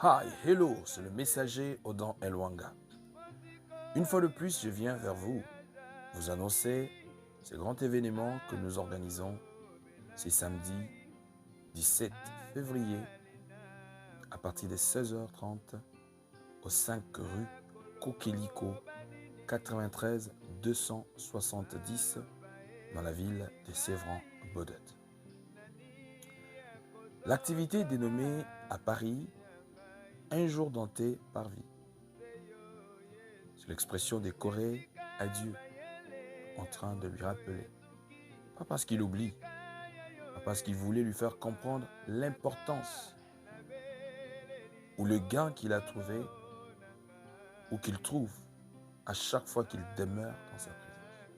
Hi, hello, c'est le messager Odan Elwanga. Une fois de plus, je viens vers vous, vous annoncer ce grand événement que nous organisons ce samedi 17 février à partir de 16h30 au 5 rue Kokeliko 93 270 dans la ville de Sévran-Bodot. L'activité est dénommée à Paris un jour denté par vie. C'est l'expression des Corées à Dieu en train de lui rappeler. Pas parce qu'il oublie, pas parce qu'il voulait lui faire comprendre l'importance ou le gain qu'il a trouvé ou qu'il trouve à chaque fois qu'il demeure dans sa présence.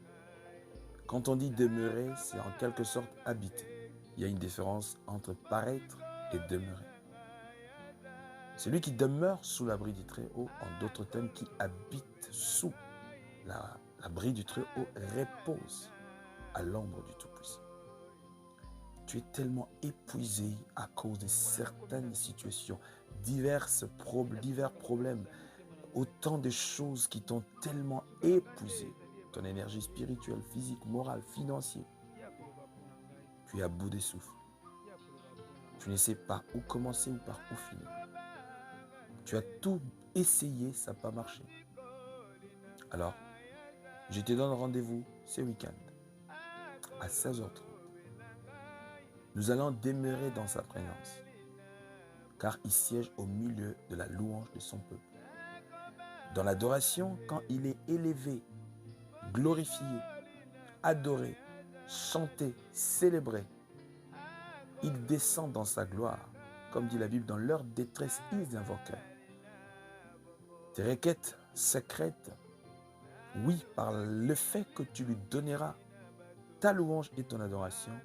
Quand on dit demeurer, c'est en quelque sorte habiter. Il y a une différence entre paraître et demeurer. Celui qui demeure sous l'abri du Très-Haut, en d'autres termes, qui habite sous l'abri du Très-Haut, repose à l'ombre du Tout-Puissant. Tu es tellement épuisé à cause de certaines situations, divers problèmes, autant de choses qui t'ont tellement épuisé, ton énergie spirituelle, physique, morale, financière. Tu es à bout de souffle. Tu ne sais pas où commencer ou par où finir. Tu as tout essayé, ça n'a pas marché. Alors, je te donne rendez-vous ce week-end à 16h30. Nous allons demeurer dans sa présence, car il siège au milieu de la louange de son peuple. Dans l'adoration, quand il est élevé, glorifié, adoré, chanté, célébré, il descend dans sa gloire. Comme dit la Bible, dans leur détresse, ils invoquèrent. Tes requêtes secrètes, oui, par le fait que tu lui donneras ta louange et ton adoration,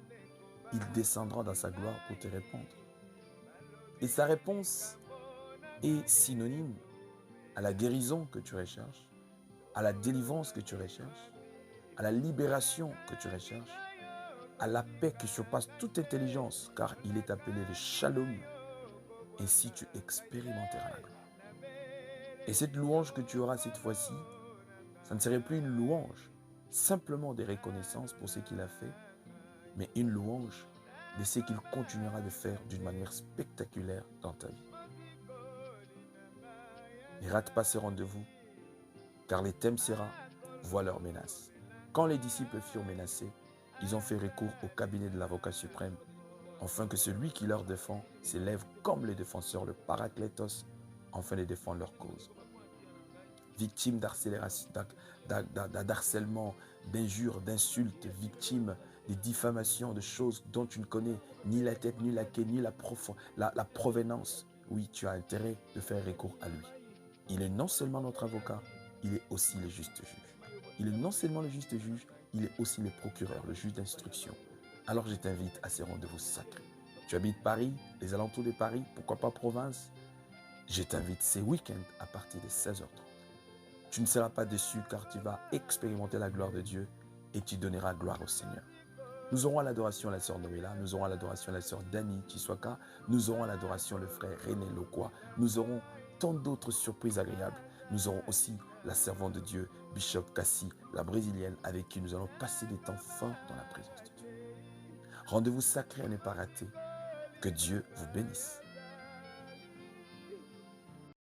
il descendra dans sa gloire pour te répondre. Et sa réponse est synonyme à la guérison que tu recherches, à la délivrance que tu recherches, à la libération que tu recherches, à la paix qui surpasse toute intelligence, car il est appelé le shalom. Ainsi tu expérimenteras la gloire. Et cette louange que tu auras cette fois-ci, ça ne serait plus une louange simplement de reconnaissance pour ce qu'il a fait, mais une louange de ce qu'il continuera de faire d'une manière spectaculaire dans ta vie. Ne rate pas ce rendez-vous, car le thème sera « Vois leurs menaces ». Quand les disciples furent menacés, ils ont fait recours au cabinet de l'avocat suprême, afin que celui qui leur défend s'élève comme les défenseurs, le paraclétos, afin de défendre leur cause. Victime d'harcèlement, d'injures, d'insultes, victime de diffamations, de choses dont tu ne connais ni la tête, ni la queue, ni la provenance. Oui, tu as intérêt de faire recours à lui. Il est non seulement notre avocat, il est aussi le juste juge. Il est non seulement le juste juge, il est aussi le procureur, le juge d'instruction. Alors je t'invite à ces rendez-vous sacrés. Tu habites Paris, les alentours de Paris, pourquoi pas province? Je t'invite ces week-ends à partir de 16h30. Tu ne seras pas déçu car tu vas expérimenter la gloire de Dieu et tu donneras gloire au Seigneur. Nous aurons à l'adoration la sœur Noéla, nous aurons à l'adoration la sœur Dani Chiswaka, nous aurons à l'adoration le frère René Lokwa, nous aurons tant d'autres surprises agréables. Nous aurons aussi la servante de Dieu, Bishop Cassie, la brésilienne, avec qui nous allons passer des temps forts dans la présence de Dieu. Rendez-vous sacré à ne pas rater. Que Dieu vous bénisse.